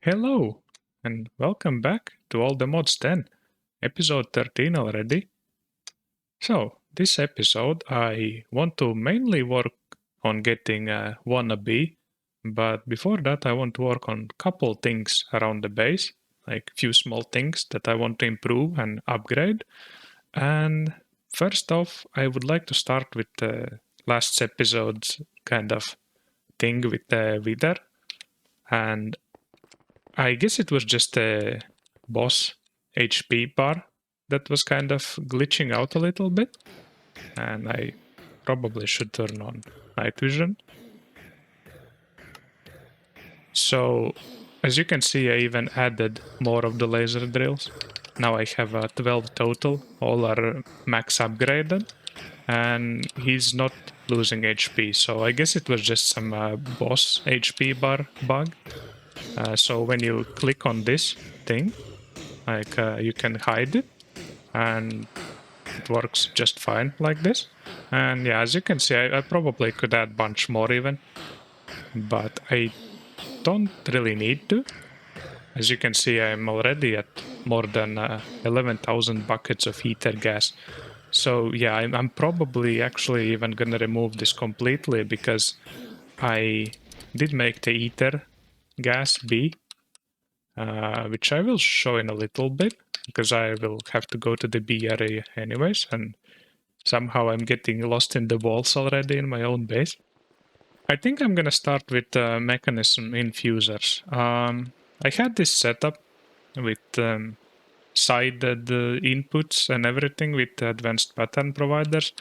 Hello, and welcome back to All the Mods 10, episode 13 already. So, this episode I want to mainly work on getting a WannaBee, but before that I want to work on a couple things around the base, like few small things that I want to improve and upgrade. And first off, I would like to start with the last episode's kind of thing with the Wither, and I guess it was just a boss HP bar that was kind of glitching out a little bit, and I probably should turn on night vision. So, as you can see, I even added more of the laser drills. Now I have 12 total, all are max upgraded, and he's not losing HP. So I guess it was just some boss HP bar bug. So when you click on this thing, like you can hide it, and it works just fine like this. And yeah, as you can see, I probably could add a bunch more even, but I don't really need to. As you can see, I'm already at more than 11,000 buckets of ether gas. So yeah, I'm probably actually even gonna remove this completely, because I did make the ether gas bee, which I will show in a little bit, because I will have to go to the bee area anyways, and somehow I'm getting lost in the walls already in my own base. I think I'm gonna start with Mekanism infusers. I had this setup with sided inputs and everything with advanced pattern providers,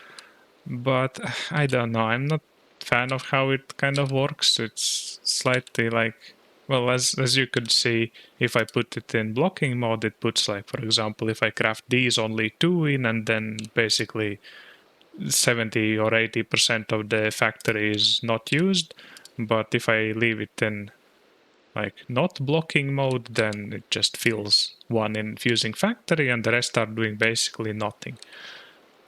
but I don't know, I'm not fan of how it kind of works. It's slightly like, well, as you could see, if I put it in blocking mode, it puts, like, for example, if I craft these, only 2 in, and then basically 70 or 80% of the factory is not used. But if I leave it in like not blocking mode, then it just fills one infusing factory and the rest are doing basically nothing.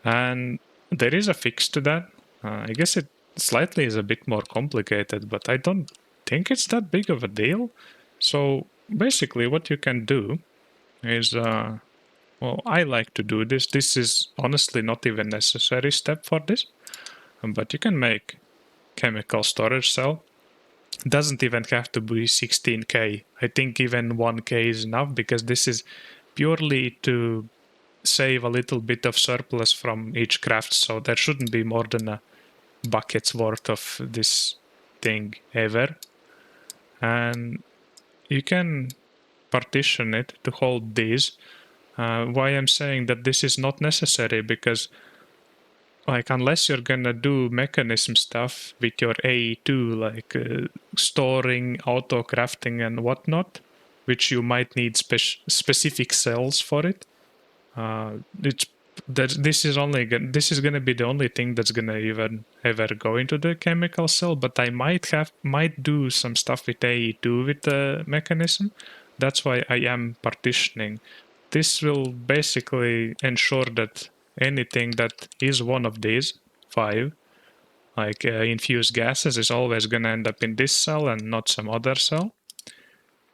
And there is a fix to that. I guess it slightly is a bit more complicated, but I don't think it's that big of a deal. So basically what you can do is, well, I like to do this. This is honestly not even necessary step for this, but you can make chemical storage cell. Doesn't even have to be 16K. I think even 1K is enough, because this is purely to save a little bit of surplus from each craft, so there shouldn't be more than a bucket's worth of this thing ever. And you can partition it to hold these. Why I'm saying that this is not necessary, because like unless you're gonna do mechanism stuff with your AE2, like storing, auto crafting and whatnot, which you might need specific cells for it, this is gonna be the only thing that's gonna even ever go into the chemical cell. But I might do some stuff with AE2 with the mechanism. That's why I am partitioning. This will basically ensure that anything that is one of these 5, like infused gases, is always gonna end up in this cell and not some other cell.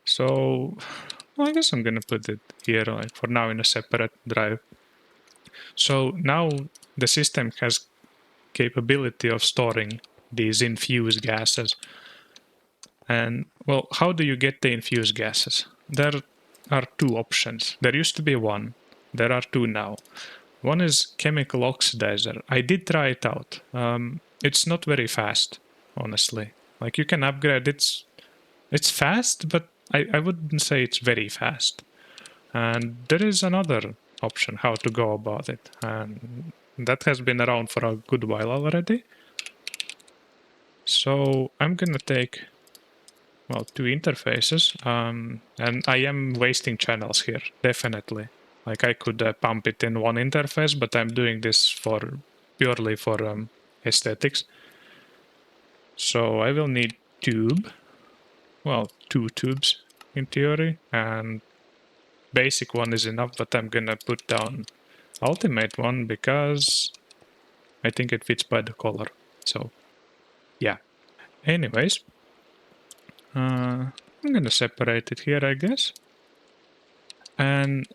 So, well, I guess I'm gonna put it here, like for now, in a separate drive. So now the system has capability of storing these infused gases. And well, how do you get the infused gases? There are 2 options. There used to be 1. There are 2 now. One is chemical oxidizer. I did try it out. It's not very fast, honestly. Like, you can upgrade it. It's fast, but I wouldn't say it's very fast. And there is another option how to go about it, and that has been around for a good while already. So I'm gonna take, well, 2 interfaces, and I am wasting channels here, definitely. Like, I could pump it in one interface, but I'm doing this purely for aesthetics. So I will need tube, well, 2 tubes in theory, and basic one is enough, but I'm gonna put down ultimate one because I think it fits by the color. So yeah, anyways, I'm gonna separate it here, I guess. And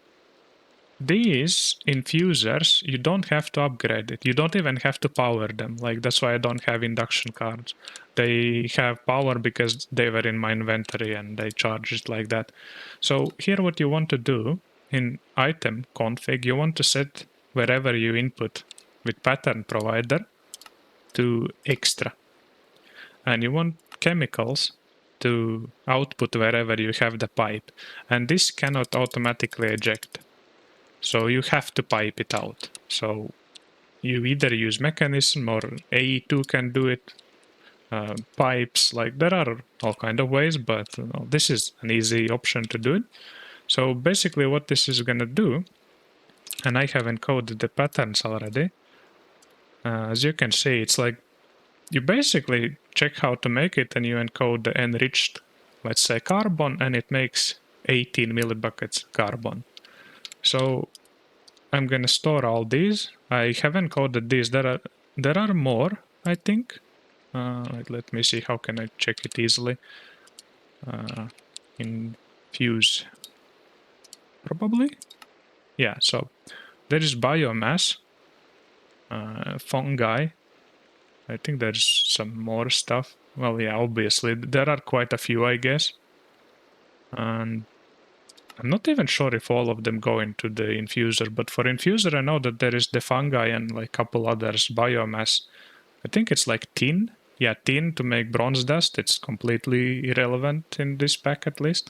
these infusers, you don't have to upgrade it. You don't even have to power them. Like, that's why I don't have induction cards. They have power because they were in my inventory and they charge it like that. So here what you want to do in item config, you want to set wherever you input with pattern provider to extra. And you want chemicals to output wherever you have the pipe. And this cannot automatically eject. So you have to pipe it out. So you either use Mekanism or AE2 can do it. Pipes, like there are all kind of ways, but this is an easy option to do it. So basically what this is going to do, and I have encoded the patterns already. As you can see, it's like you basically check how to make it and you encode the enriched, let's say, carbon, and it makes 18 millibuckets carbon. So I'm gonna store all these. I have encoded these. There are more, I think. Let me see. How can I check it easily? Infuse. Probably. Yeah. So there is biomass, fungi. I think there's some more stuff. Well, yeah, obviously there are quite a few, I guess. And I'm not even sure if all of them go into the infuser, but for infuser I know that there is the fungi and like a couple others, biomass. I think it's like tin. Yeah, tin to make bronze dust. It's completely irrelevant in this pack at least.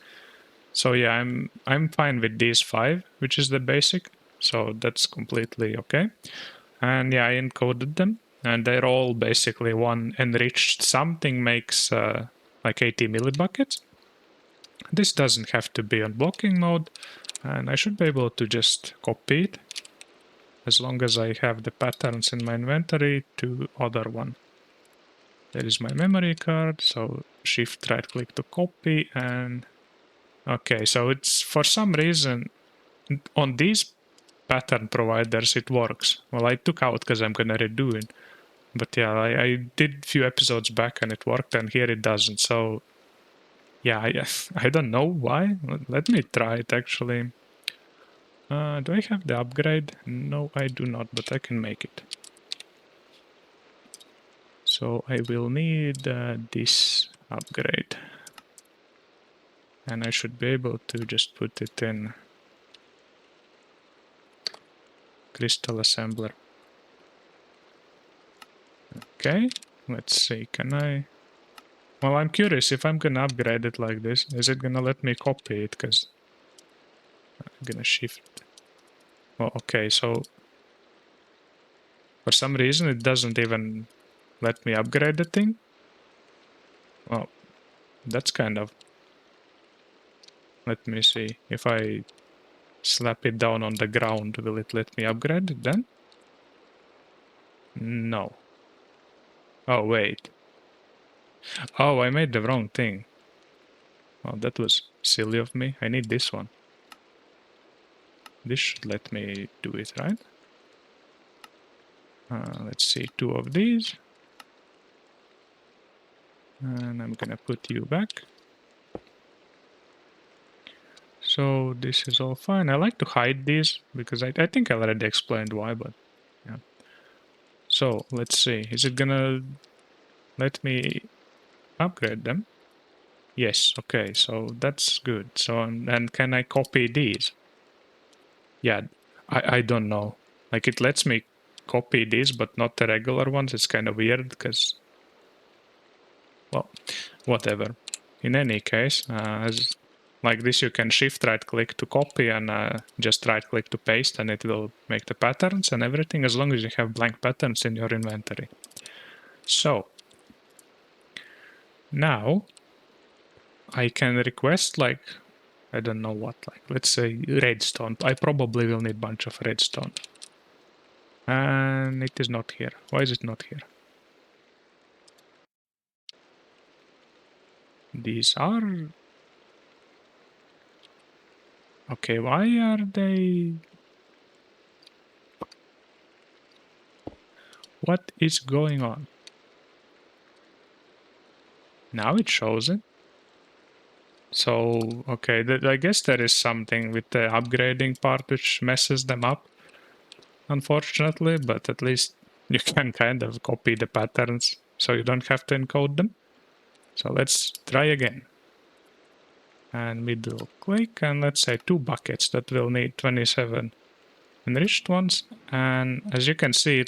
So yeah, I'm fine with these 5, which is the basic. So that's completely okay. And yeah, I encoded them, and they're all basically one enriched. Something makes like 80 millibuckets. This doesn't have to be on blocking mode, and I should be able to just copy it as long as I have the patterns in my inventory to other one. There is my memory card, so shift right click to copy, and okay, so it's for some reason on these pattern providers it works. Well, I took out because I'm gonna redo it, but yeah, I did a few episodes back and it worked, and here it doesn't. So yeah, I don't know why. Let me try it actually. Do I have the upgrade? No, I do not, but I can make it. So I will need this upgrade. And I should be able to just put it in crystal assembler. Okay, let's see, can I... Well, I'm curious if I'm gonna upgrade it like this, is it gonna let me copy it? Because I'm gonna shift. Well, okay, so for some reason it doesn't even let me upgrade the thing. Well, that's kind of... Let me see, if I slap it down on the ground, will it let me upgrade it then? No. Oh, wait. Oh, I made the wrong thing. Oh, that was silly of me. I need this one. This should let me do it, right? Let's see, 2 of these. And I'm gonna put you back. So this is all fine. I like to hide these because I think I already explained why, but yeah. So let's see, is it gonna let me upgrade them? Yes, okay, so that's good. So, and can I copy these? Yeah, I don't know. Like, it lets me copy these, but not the regular ones. It's kind of weird because, well, whatever. In any case, as like this, you can shift right click to copy and just right click to paste, and it will make the patterns and everything as long as you have blank patterns in your inventory. So now I can request, like, I don't know what, like, let's say redstone. I probably will need a bunch of redstone. And it is not here. Why is it not here? These are... Okay, why are they... What is going on? Now it shows it. So, okay, I guess there is something with the upgrading part which messes them up, unfortunately, but at least you can kind of copy the patterns so you don't have to encode them. So let's try again. And middle click, and let's say 2 buckets that will need 27 enriched ones. And as you can see,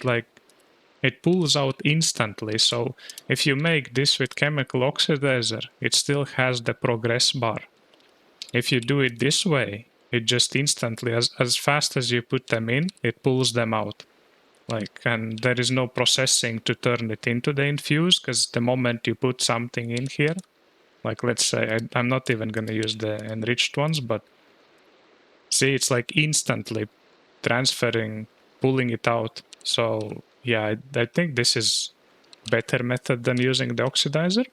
it pulls out instantly. So if you make this with chemical oxidizer, it still has the progress bar. If you do it this way, it just instantly, as fast as you put them in, it pulls them out. And there is no processing to turn it into the infuse, because the moment you put something in here, let's say, I'm not even going to use the enriched ones, but see, it's like instantly transferring, pulling it out. So yeah, I think this is better method than using the oxidizer.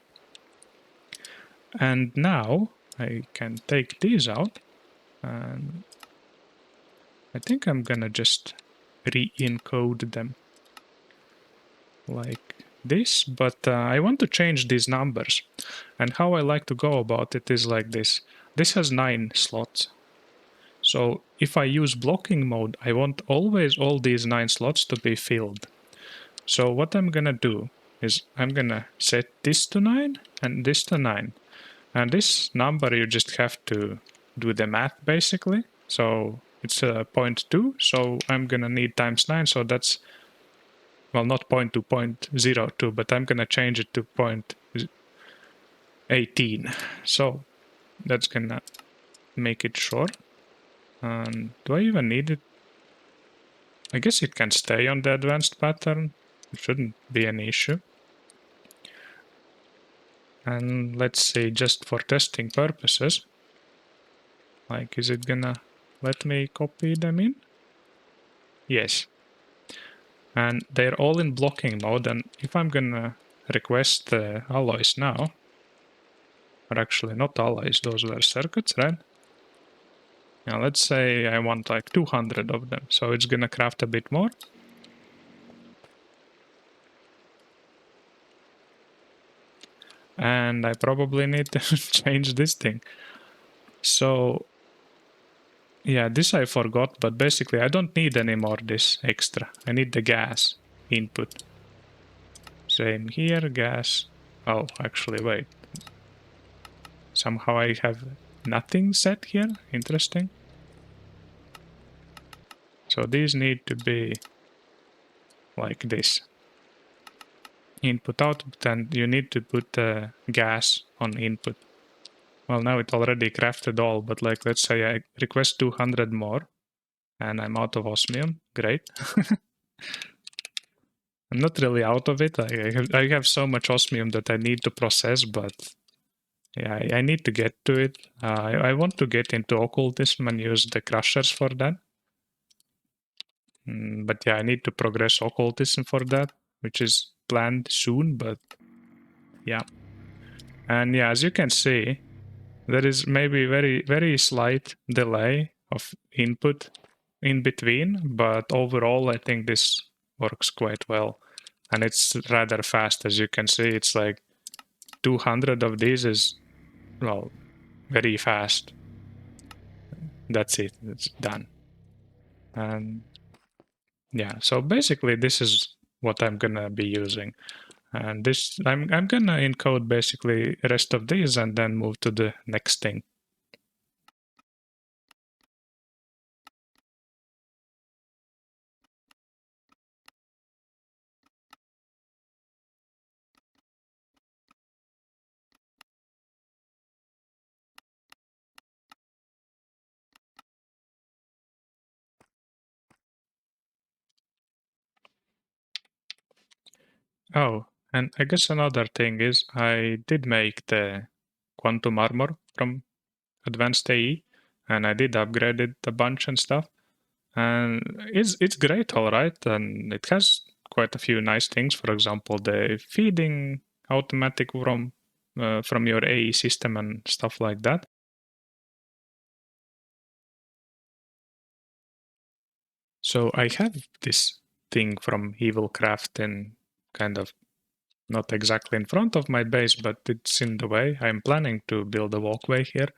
And now I can take these out, and I think I'm gonna just re-encode them like this, but I want to change these numbers. And how I like to go about it is like this. This has 9 slots. So if I use blocking mode, I want always all these 9 slots to be filled. So what I'm gonna do is I'm gonna set this to 9 and this to 9. And this number you just have to do the math basically. So it's 0.2, so I'm gonna need times 9, so that's, well, not 0.2, 0.02, but I'm gonna change it to 0.18. So that's gonna make it short. And do I even need it? I guess it can stay on the advanced pattern. It shouldn't be an issue. And let's say, just for testing purposes, is it gonna let me copy them in? Yes. And they're all in blocking mode, and if I'm gonna request the alloys now, or actually not alloys, those were circuits, right? Now let's say I want 200 of them, so it's gonna craft a bit more. And I probably need to change this thing. So yeah, this I forgot, but basically I don't need any more this extra. I need the gas input. Same here, gas. Oh, actually, wait. Somehow I have nothing set here. Interesting. So these need to be like this. Input, output, and you need to put gas on input. Well, now it already crafted all, but let's say I request 200 more, and I'm out of osmium. Great. I'm not really out of it. I have so much osmium that I need to process, but yeah, I need to get to it. I want to get into occultism and use the crushers for that. But yeah, I need to progress occultism for that, which is planned soon, but yeah. And yeah, as you can see, there is maybe very, very slight delay of input in between, but overall, I think this works quite well. And it's rather fast, as you can see. It's 200 of these is, well, very fast. That's it. It's done. And yeah, so basically, this is what I'm gonna be using. And this, I'm gonna encode basically the rest of these and then move to the next thing. Oh, and I guess another thing is I did make the quantum armor from advanced AE, and I did upgrade it a bunch and stuff. And it's great, all right, and it has quite a few nice things. For example, the feeding automatic from your AE system and stuff like that. So I have this thing from EvilCraft in kind of not exactly in front of my base, but it's in the way. I'm planning to build a walkway here,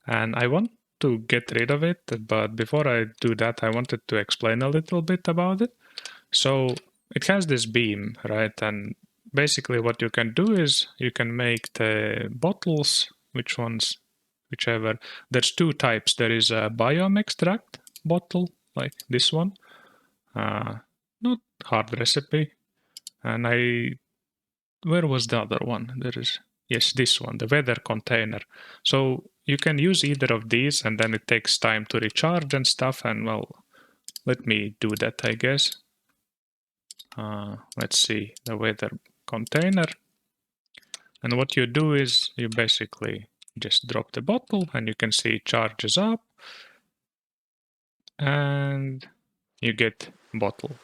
and I want to get rid of it, but before I do that, I wanted to explain a little bit about it. So it has this beam, right? And basically what you can do is you can make the bottles, whichever. There's two types. There is a biome extract bottle, like this one. Not hard recipe. And where was the other one? There is, yes, this one, the weather container. So you can use either of these, and then it takes time to recharge and stuff. And well, let me do that, I guess. Let's see, the weather container. And what you do is you basically just drop the bottle, and you can see it charges up, and you get bottle.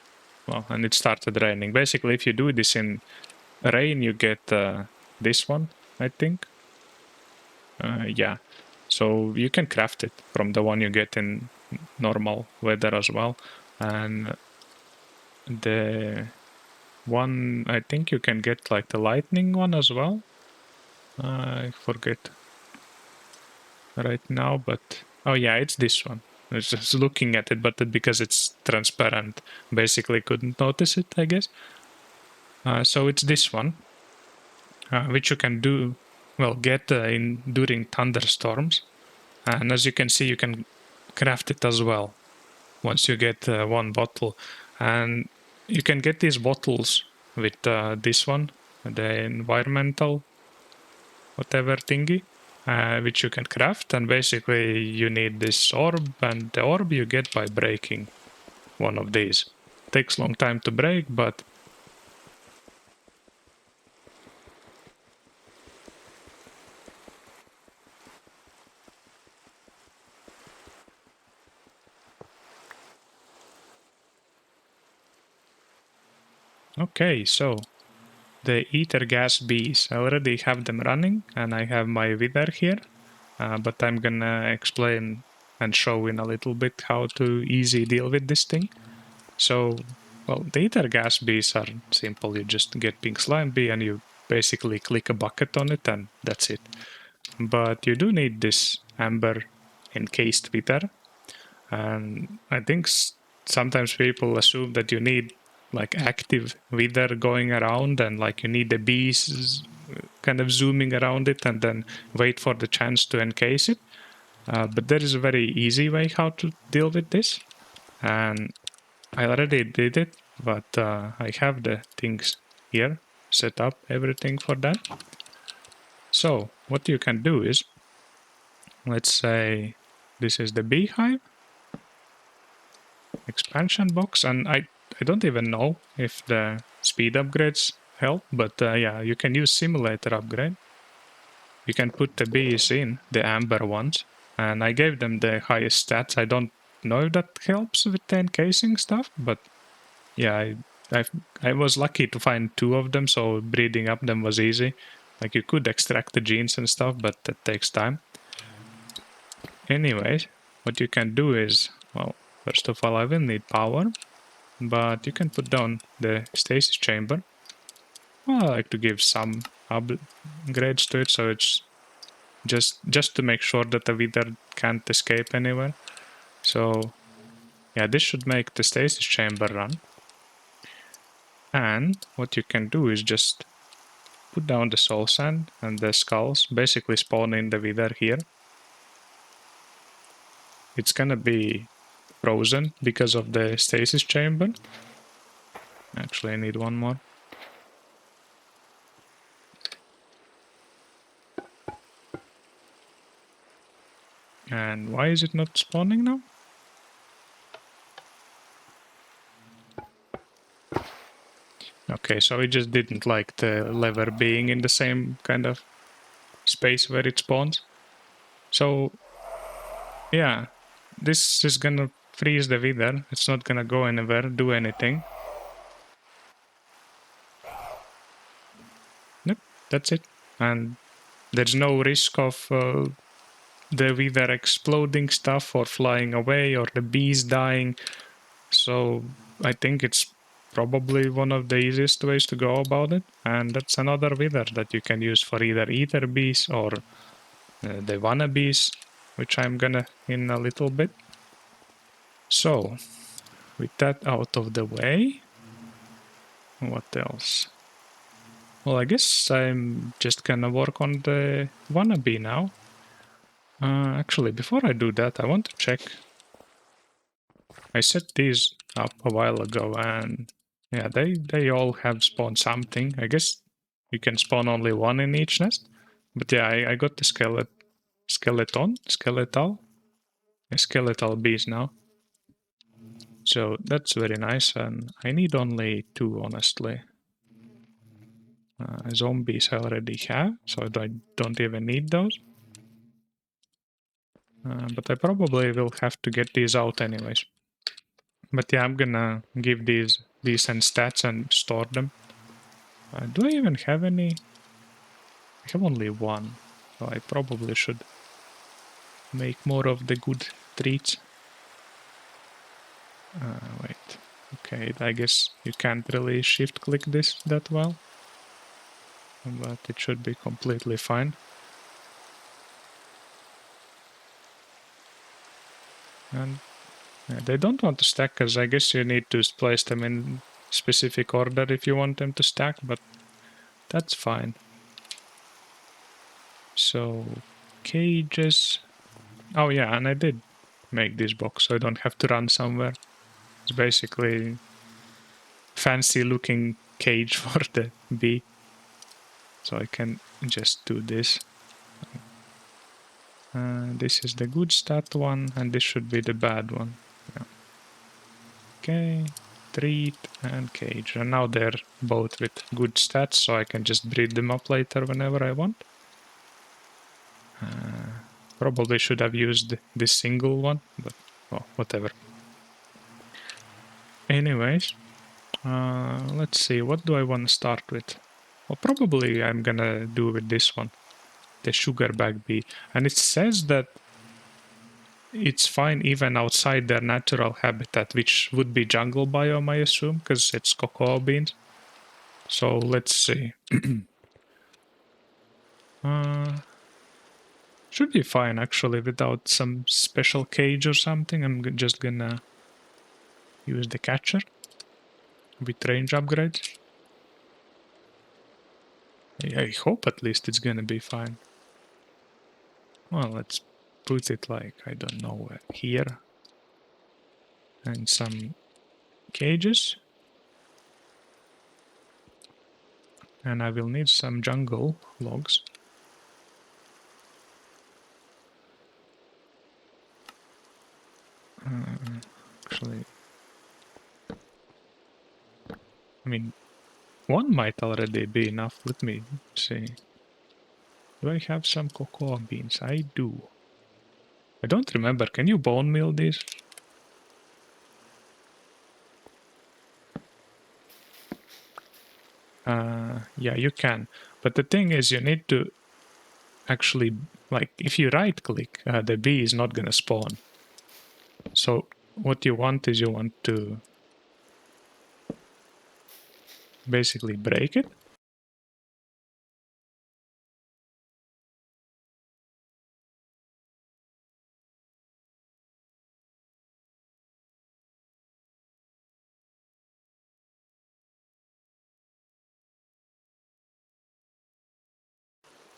Well, and it started raining. Basically, if you do this in rain, you get this one, I think. Yeah, so you can craft it from the one you get in normal weather as well. And the one, I think you can get like the lightning one as well. I forget right now, but oh yeah, it's this one. I was just looking at it, but because it's transparent, basically couldn't notice it, I guess. So it's this one, which you can do, well, get during thunderstorms. And as you can see, you can craft it as well once you get one bottle. And you can get these bottles with this one, the environmental whatever thingy, which you can craft. And basically you need this orb, and the orb you get by breaking one of these. Takes a long time to break, but okay, so the ether gas bees, I already have them running, and I have my wither here, but I'm gonna explain and show in a little bit how to easy deal with this thing. So, well, the ether gas bees are simple. You just get pink slime bee and you basically click a bucket on it and that's it. But you do need this amber encased wither, and I think sometimes people assume that you need like active wither going around and like you need the bees kind of zooming around it and then wait for the chance to encase it. But there is a very easy way how to deal with this, and I already did it, but I have the things here, set up everything for that. So what you can do is, let's say this is the beehive expansion box, and I don't even know if the speed upgrades help, but yeah, you can use simulator upgrade. You can put the bees in, the amber ones, and I gave them the highest stats. I don't know if that helps with the encasing stuff, but yeah, I was lucky to find two of them, so breeding up them was easy. Like you could extract the genes and stuff, but that takes time. Anyways, what you can do is, well, first of all, I will need power, but you can put down the stasis chamber. Well, I like to give some upgrades to it, so it's just to make sure that the wither can't escape anywhere. So yeah, this should make the stasis chamber run. And what you can do is just put down the soul sand and the skulls, basically spawn in the wither here. It's gonna be frozen because of the stasis chamber. Actually, I need one more. And why is it not spawning now? Okay, so it just didn't like the lever being in the same kind of space where it spawns. So, yeah, this is gonna freeze the wither. It's not gonna go anywhere, do anything. Nope, that's it. And there's no risk of the wither exploding stuff or flying away or the bees dying. So I think it's probably one of the easiest ways to go about it. And that's another wither that you can use for either ether bees or the WannaBees, which I'm gonna in a little bit. So, with that out of the way, what else? Well, I guess I'm just gonna work on the WannaBee now. Actually, before I do that, I want to check. I set these up a while ago, and yeah, they all have spawned something. I guess you can spawn only one in each nest. But yeah, I got the skeletal bees now. So that's very nice, and I need only 2, honestly. Zombies I already have, so I don't even need those. But I probably will have to get these out anyways. But yeah, I'm gonna give these decent stats and store them. Do I even have any? I have only 1, so I probably should make more of the good treats. Wait. Okay, I guess you can't really shift click this that well. But it should be completely fine. And they don't want to stack because I guess you need to place them in specific order if you want them to stack, but that's fine. So, cages. Oh yeah, and I did make this box so I don't have to run somewhere. It's basically fancy looking cage for the bee. So I can just do this. This is the good stat one, and this should be the bad one. Yeah. Okay, treat and cage. And now they're both with good stats, so I can just breed them up later whenever I want. Probably should have used this single one, but well, whatever. Anyways, let's see, what do I want to start with? Well, probably I'm gonna do with this one, the SugarBag Bee. And it says that it's fine even outside their natural habitat, which would be jungle biome, I assume, because it's cocoa beans. So let's see. Should be fine, actually, without some special cage or something. I'm just gonna use the catcher with range upgrades. I hope at least it's gonna be fine. Well, let's put it like, I don't know, here. And some cages. And I will need some jungle logs. Actually, I mean, one might already be enough. Let me see. Do I have some cocoa beans? I do. I don't remember. Can you bone meal these? Yeah, you can. But the thing is, you need to actually, like, if you right click, the bee is not gonna spawn. So what you want is you want to basically break it.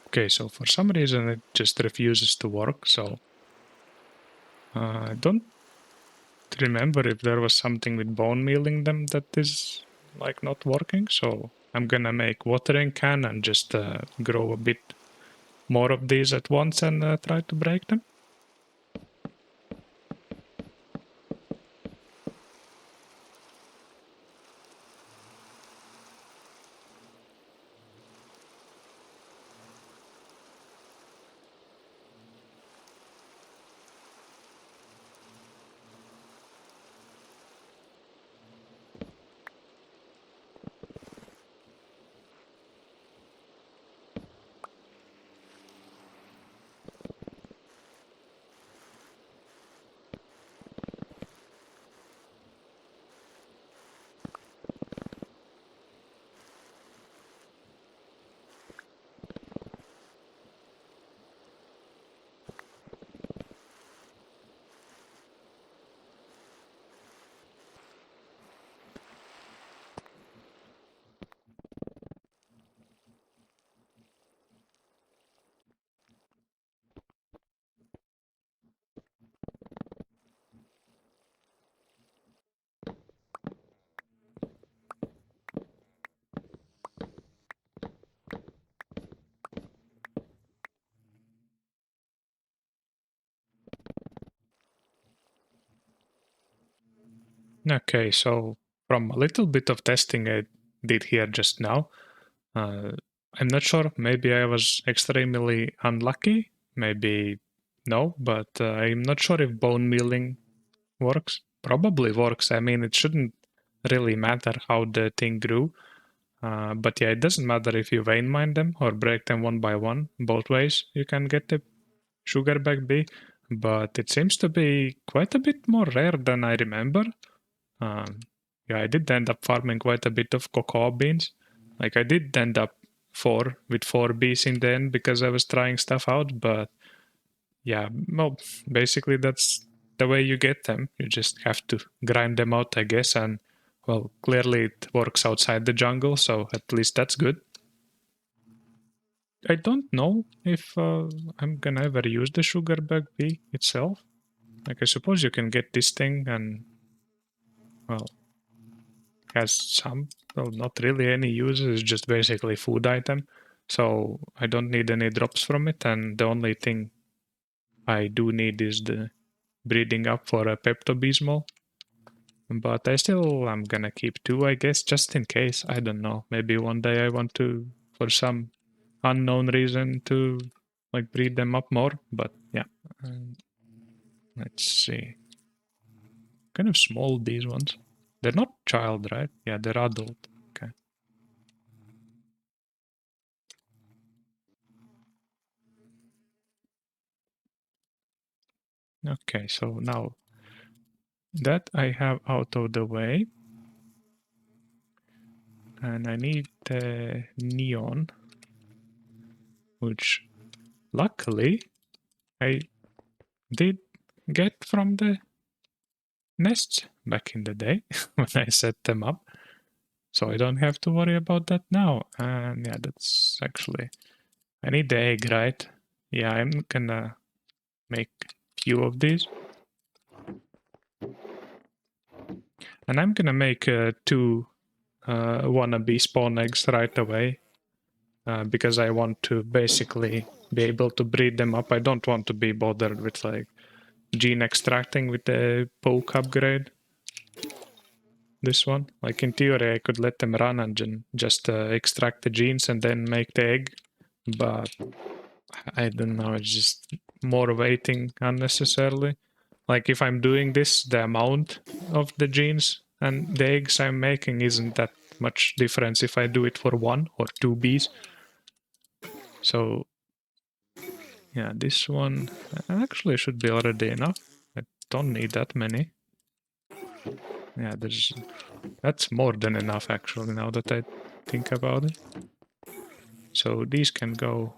Okay, so for some reason it just refuses to work, so I don't remember if there was something with bone mealing them that is like not working, so I'm gonna make watering can and just grow a bit more of these at once and try to break them. Okay, so from a little bit of testing I did here just now, I'm not sure. Maybe I was extremely unlucky. Maybe no, but I'm not sure if bone milling works. Probably works. I mean, it shouldn't really matter how the thing grew. But yeah, it doesn't matter if you vein mine them or break them one by one. Both ways you can get the SugarBag Bee. But it seems to be quite a bit more rare than I remember. Um, yeah, I did end up farming quite a bit of cocoa beans. Like I did end up with 4 bees in the end because I was trying stuff out. But yeah, well, basically that's the way you get them. You just have to grind them out, I guess. And well, clearly it works outside the jungle, so at least that's good. I don't know if I'm gonna ever use the SugarBag Bee itself. Like I suppose you can get this thing and well, has some, well, not really any uses, it's just basically food item. So I don't need any drops from it, and the only thing I do need is the breeding up for a Pepto-Bismol. But I still am gonna keep 2, I guess, just in case. I don't know. Maybe one day I want to, for some unknown reason, to like breed them up more. But yeah, let's see. Kind of small these ones. They're not child, right? Yeah, they're adult. Okay. Okay, so now that I have out of the way, and I need the neon, which luckily I did get from the nests back in the day when I set them up. So I don't have to worry about that now. And yeah, that's actually, I need the egg, right? Yeah, I'm gonna make few of these. And I'm gonna make 2 WannaBee spawn eggs right away. Because I want to basically be able to breed them up. I don't want to be bothered with like gene extracting with the poke upgrade. This one, like in theory, I could let them run and just extract the genes and then make the egg, but I don't know. It's just more waiting unnecessarily. Like if I'm doing this, the amount of the genes and the eggs I'm making isn't that much difference if I do it for 1 or 2 bees. So yeah, this one actually should be already enough. I don't need that many. Yeah, that's more than enough actually now that I think about it. So these can go.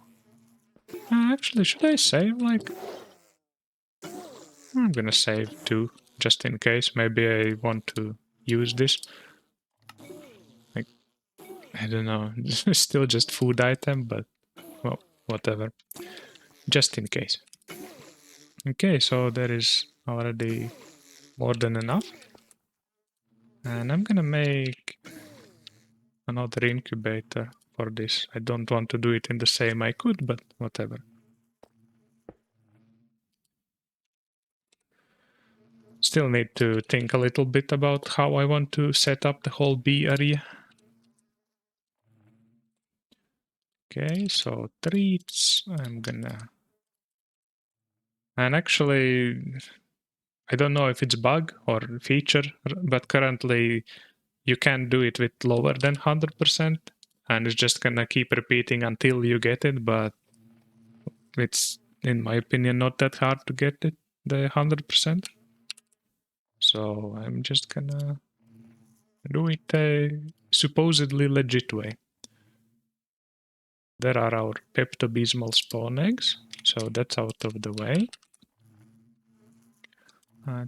Actually, should I save like? I'm gonna save 2 just in case. Maybe I want to use this. Like, I don't know. It's still just food item, but well, whatever. Just in case. Okay, so there is already more than enough. And I'm gonna make another incubator for this. I don't want to do it in the same I could, but whatever. Still need to think a little bit about how I want to set up the whole bee area. Okay, so treats, I'm gonna... And actually, I don't know if it's bug or feature, but currently you can do it with lower than 100%, and it's just gonna keep repeating until you get it, but it's, in my opinion, not that hard to get it, the 100%. So I'm just gonna do it a supposedly legit way. There are our Pepto-Bismol spawn eggs, so that's out of the way.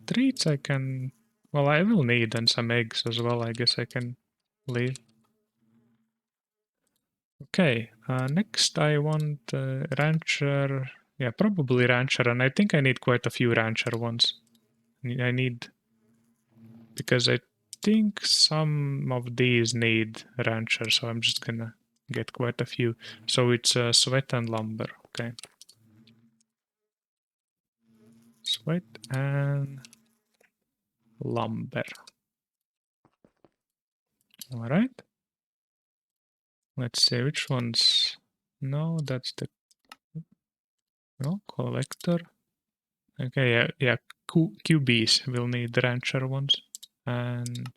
Treats I can... Well, I will need and some eggs as well, I guess I can leave. Okay, next I want rancher... Yeah, probably rancher, and I think I need quite a few rancher ones. I need... Because I think some of these need rancher, so I'm just gonna get quite a few. So it's sweat and lumber, okay. Sweat and lumber. All right. Let's see which ones. No, that's the collector. Okay, yeah. QBs will need rancher ones, and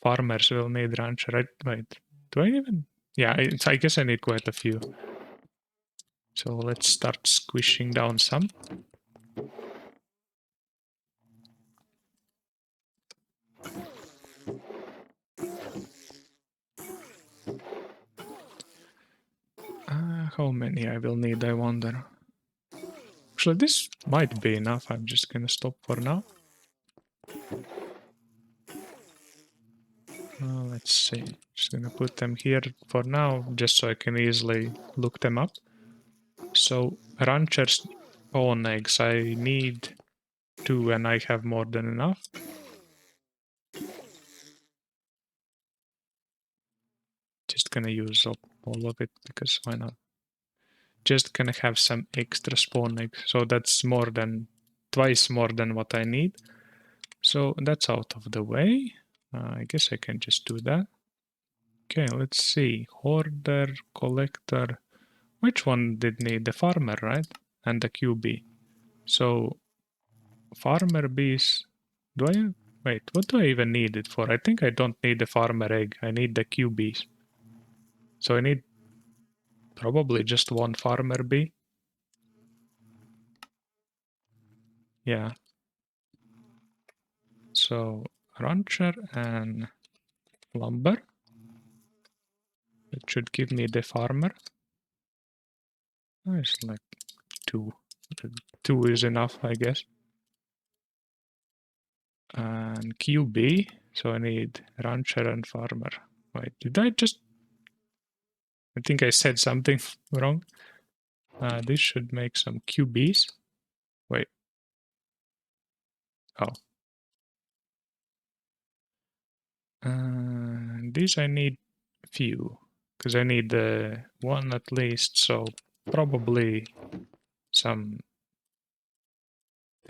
farmers will need rancher. Right? Wait, do I even? Yeah, I guess I need quite a few. So let's start squishing down some. How many I will need, I wonder. Actually, this might be enough. I'm just gonna stop for now. Let's see. Just gonna put them here for now, just so I can easily look them up. So, ranchers spawn eggs. I need 2 and I have more than enough. Just gonna use up all of it because why not? Just gonna have some extra spawn eggs. So that's more than twice more than what I need. So that's out of the way. I guess I can just do that. Okay, let's see. Hoarder, collector. Which one did need? The farmer, right? And the QB. So farmer bees. Do I wait? What do I even need it for? I think I don't need the farmer egg. I need the QBs. So I need probably just one farmer bee. Yeah. So rancher and lumber. It should give me the farmer. It's like 2. 2 is enough, I guess. And QB. So I need rancher and farmer. Wait, did I just... I think I said something wrong. This should make some QBs. Wait. Oh. These I need few. Because I need one at least. So probably some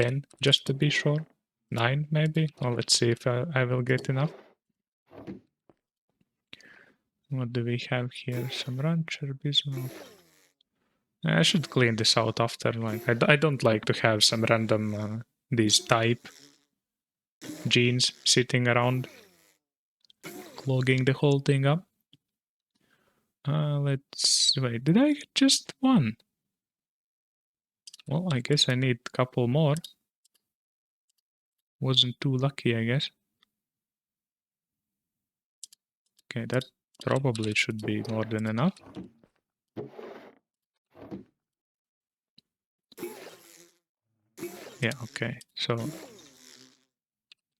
10 just to be sure. 9 maybe. Well, let's see if I will get enough. What do we have here? Some rancher bismuth. I should clean this out after. Like I don't like to have some random these type genes sitting around, clogging the whole thing up. Let's wait. Did I get just one? Well, I guess I need a couple more. Wasn't too lucky, I guess. Okay, that probably should be more than enough. Yeah, okay. So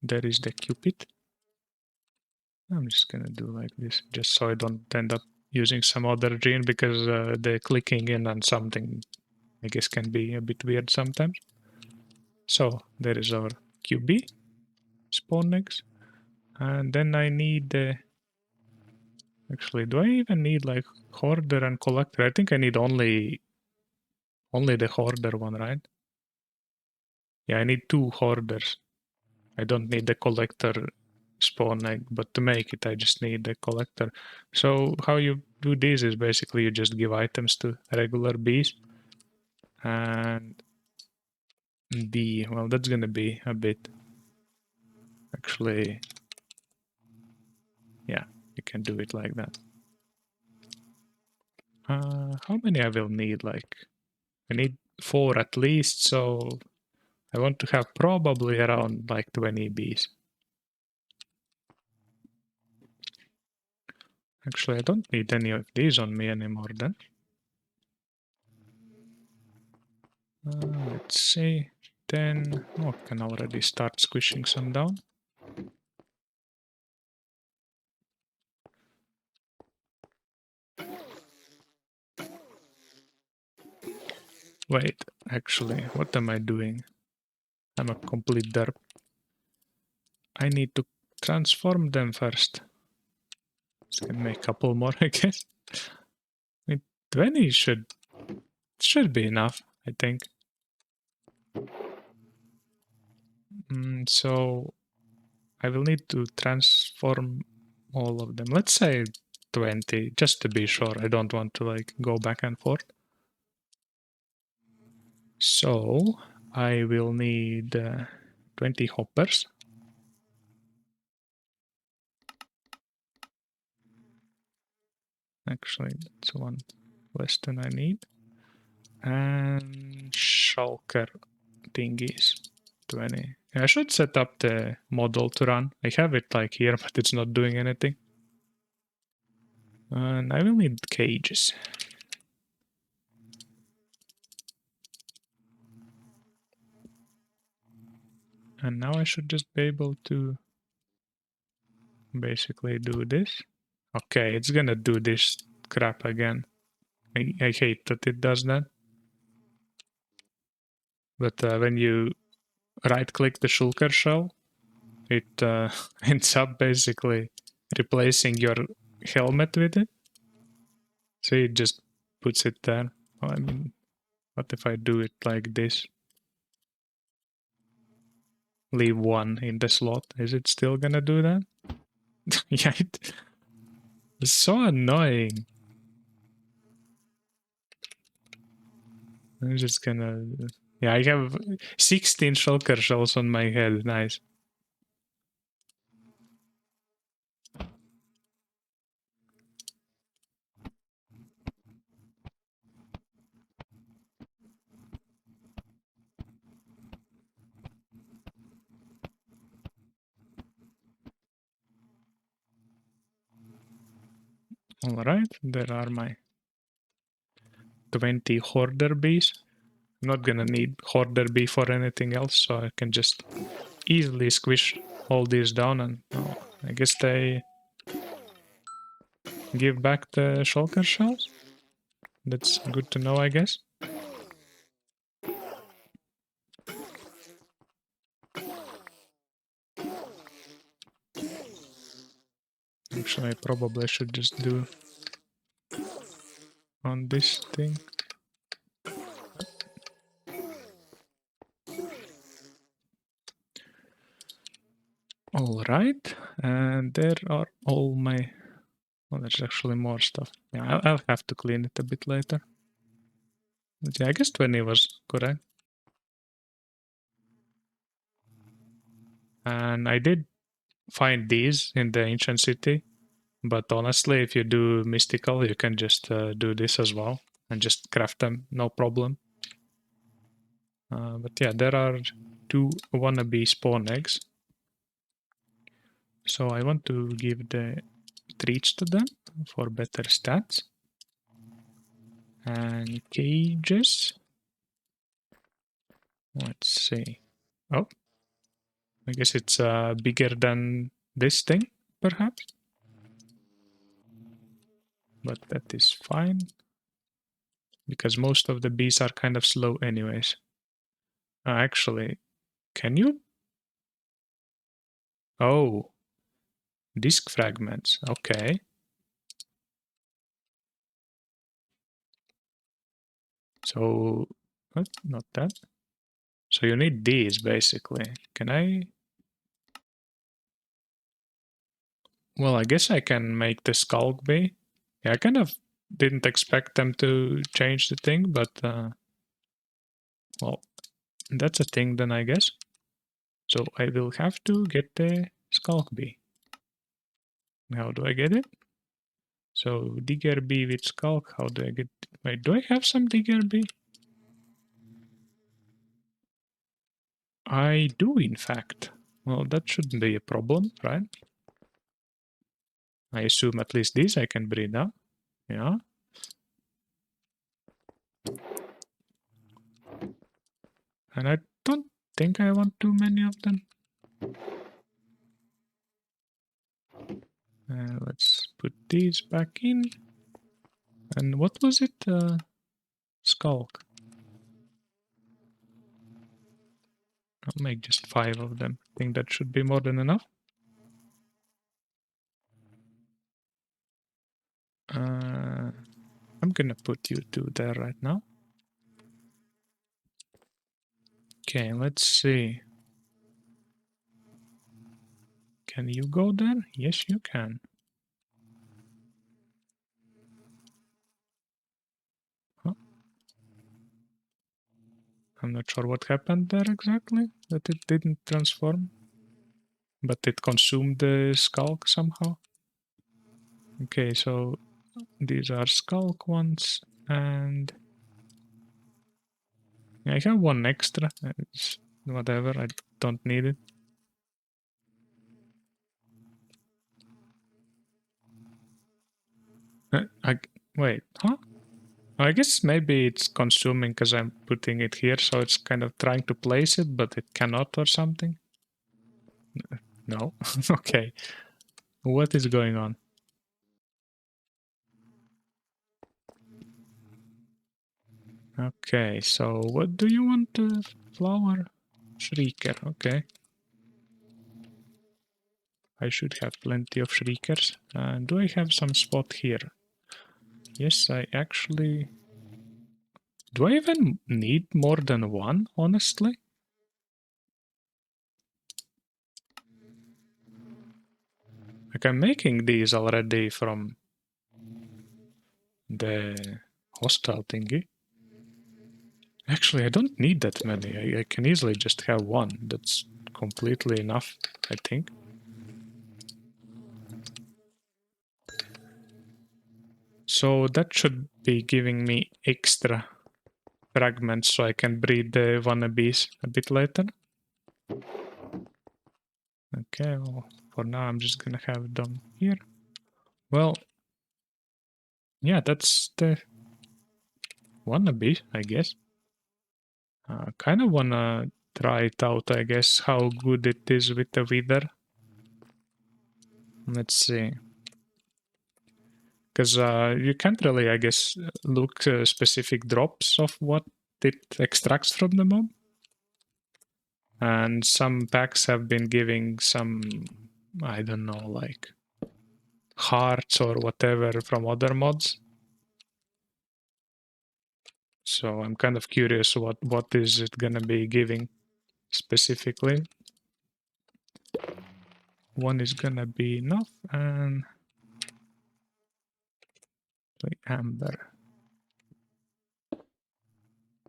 there is the Cupid. I'm just gonna do like this, just so I don't end up using some other gene because the clicking in on something, I guess, can be a bit weird sometimes. So there is our QB spawn eggs, and then I need actually, do I even need like hoarder and collector? I think I need only the hoarder one, right? Yeah, I need 2 hoarders. I don't need the collector spawn egg, but to make it, I just need the collector. So how you do this is basically you just give items to regular bees, and bee. Well, that's gonna be a bit. Actually, yeah, you can do it like that. How many I will need? Like, I need 4 at least, so I want to have probably around like 20 bees. Actually, I don't need any of these on me anymore then. Let's see. Then, I can already start squishing some down. Wait, actually, what am I doing? I'm a complete derp. I need to transform them first. Just gonna make a couple more, I guess. I mean, 20 should be enough, I think. So I will need to transform all of them. Let's say 20, just to be sure. I don't want to like go back and forth. So I will need 20 hoppers. Actually, that's one less than I need. And shulker thingies, 20. I should set up the model to run. I have it like here, but it's not doing anything. And I will need cages. And now I should just be able to basically do this. Okay, it's gonna do this crap again. I hate that it does that. But when you right-click the shulker shell, it ends up basically replacing your helmet with it. So it just puts it there. Well, I mean, what if I do it like this? Leave one in the slot. Is it still gonna do that? Yeah, it's so annoying. I'm just gonna... Yeah, I have 16 shulker shells on my head. Nice. Alright, there are my 20 hoarder bees. I'm not gonna need hoarder bee for anything else, so I can just easily squish all these down and I guess they give back the shulker shells. That's good to know, I guess. Actually, I probably should just do on this thing. Alright, and there are all my... Well, there's actually more stuff. Yeah, I'll have to clean it a bit later. But yeah, I guess 20 was correct. And I did find these in the ancient city. But honestly, if you do mystical, you can just do this as well and just craft them, no problem. But yeah, there are 2 WannaBee spawn eggs. So I want to give the treats to them for better stats. And cages. Let's see. Oh, I guess it's bigger than this thing, perhaps. But that is fine. Because most of the bees are kind of slow anyways. Actually, can you? Oh, disk fragments. Okay. So, what? Not that. So you need these basically. Can I? Well, I guess I can make the skulk bee. Yeah, I kind of didn't expect them to change the thing, but well, that's a thing then, I guess. So I will have to get the skulk bee. How do I get it? So digger bee with skulk. How do I get? Wait, do I have some digger bee? I do, in fact. Well, that shouldn't be a problem, right? I assume at least these I can breed out. Yeah. And I don't think I want too many of them. Let's put these back in. And what was it? Skulk. I'll make just 5 of them. I think that should be more than enough. I'm gonna put you 2 there right now. Okay, let's see. Can you go there? Yes, you can. I'm not sure what happened there exactly, that it didn't transform. But it consumed the skulk somehow. Okay, so these are skulk ones, and I have one extra. It's whatever, I don't need it. Wait, huh? I guess maybe it's consuming because I'm putting it here, so it's kind of trying to place it, but it cannot or something. No? Okay. What is going on? Okay, so what do you want to flower? Shrieker, okay. I should have plenty of shriekers. Do I have some spot here? Yes, I actually... Do I even need more than one, honestly? Like, I'm making these already from the hostile thingy. Actually, I don't need that many. I can easily just have one. That's completely enough, I think. So that should be giving me extra fragments so I can breed the WannaBees a bit later. Okay, well, for now I'm just gonna have them here. Well, yeah, that's the WannaBee, I guess. Kind of wanna try it out, I guess, how good it is with the wither. Let's see. Because you can't really, I guess, look specific drops of what it extracts from the mob. And some packs have been giving some, I don't know, like hearts or whatever from other mods. So I'm kind of curious what is it gonna be giving specifically. One is gonna be enough, and like amber.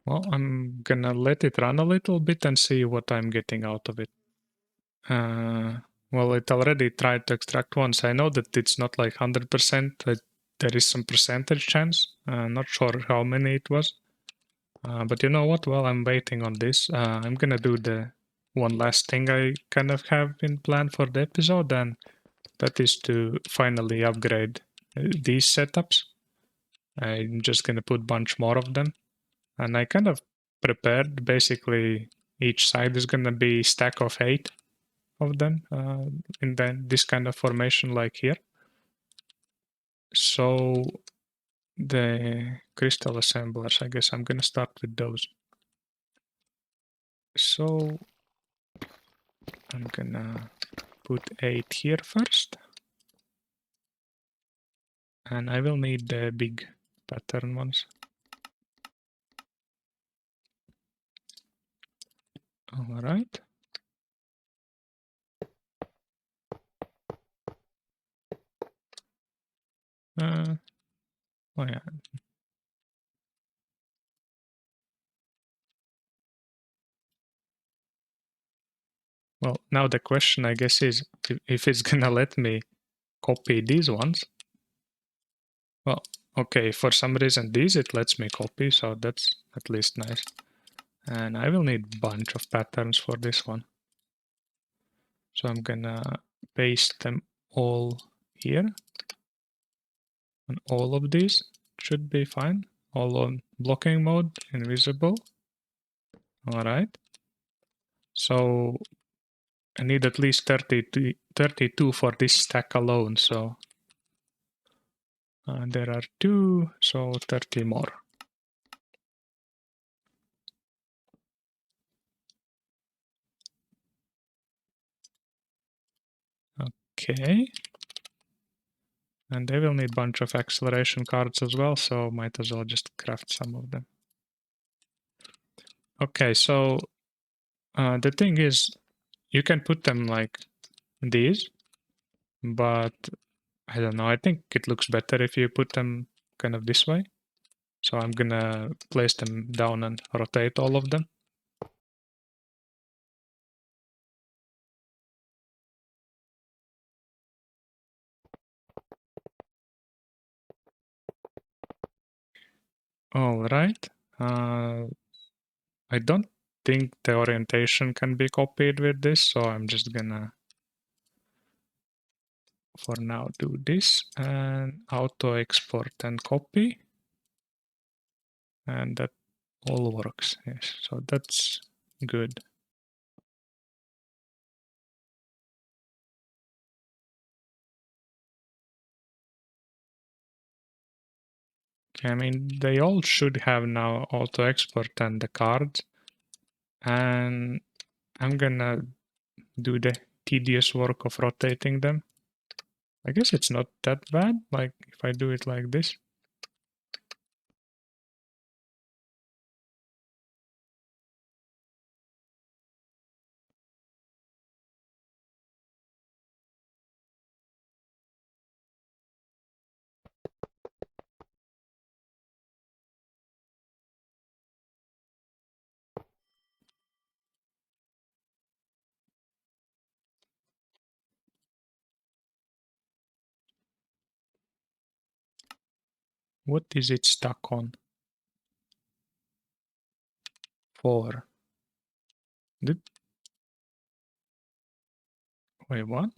Well, I'm gonna let it run a little bit and see what I'm getting out of it. Well, it already tried to extract once. I know that it's not like 100%, but there is some percentage chance. Not sure how many it was. But you know what? While I'm waiting on this, I'm gonna do the one last thing I kind of have in plan for the episode, and that is to finally upgrade these setups. I'm just gonna put a bunch more of them. And I kind of prepared, basically, each side is gonna be a stack of 8 of them in this kind of formation like here. So the crystal assemblers, I guess I'm gonna start with those. So I'm gonna put 8 here first. And I will need the big pattern ones. Alright. Oh yeah. Well, now the question, I guess, is if it's gonna let me copy these ones. Well, okay, for some reason these it lets me copy, so that's at least nice. And I will need a bunch of patterns for this one. So I'm gonna paste them all here. And all of these should be fine. All on blocking mode, invisible. Alright. So I need at least 32 for this stack alone, so there are 2, so 30 more. Okay. And they will need a bunch of acceleration cards as well, so might as well just craft some of them. Okay, so the thing is, you can put them like these, but I don't know, I think it looks better if you put them kind of this way. So I'm gonna place them down and rotate all of them. All right. I don't think the orientation can be copied with this, so I'm just gonna, for now, do this and auto export and copy. And that all works. Yes, so that's good. I mean, they all should have now auto export and the cards. And I'm gonna do the tedious work of rotating them. I guess it's not that bad, like if I do it like this. What is it stuck on? 4. Did... Wait, what?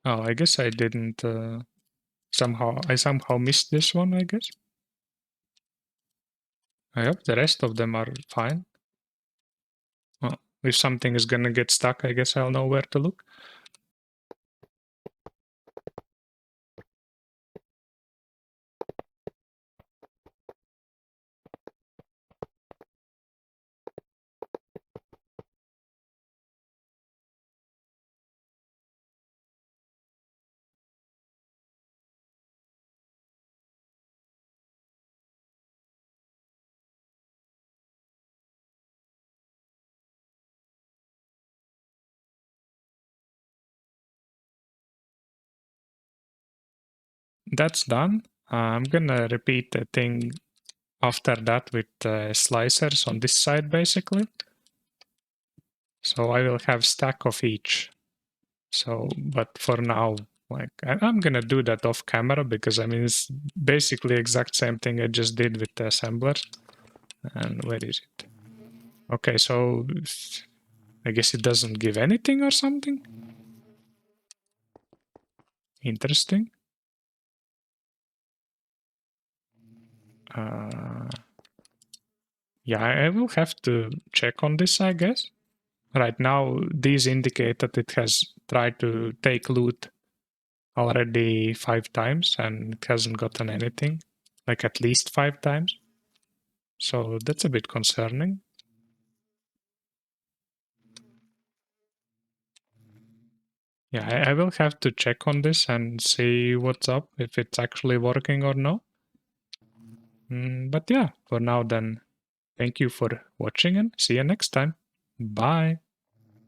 Oh, I guess I didn't... I somehow missed this one, I guess. I hope the rest of them are fine. Well, if something is gonna get stuck, I guess I'll know where to look. That's done. I'm gonna repeat the thing after that with slicers on this side, basically. So I will have stack of each. So, but for now, like I'm gonna do that off camera because I mean it's basically exact same thing I just did with the assemblers. And where is it? Okay, so I guess it doesn't give anything or something. Interesting. Yeah, I will have to check on this, I guess. Right now, these indicate that it has tried to take loot already 5 times and it hasn't gotten anything, like at least 5 times. So that's a bit concerning. Yeah, I will have to check on this and see what's up, if it's actually working or no. But yeah, for now then, thank you for watching and see you next time. Bye.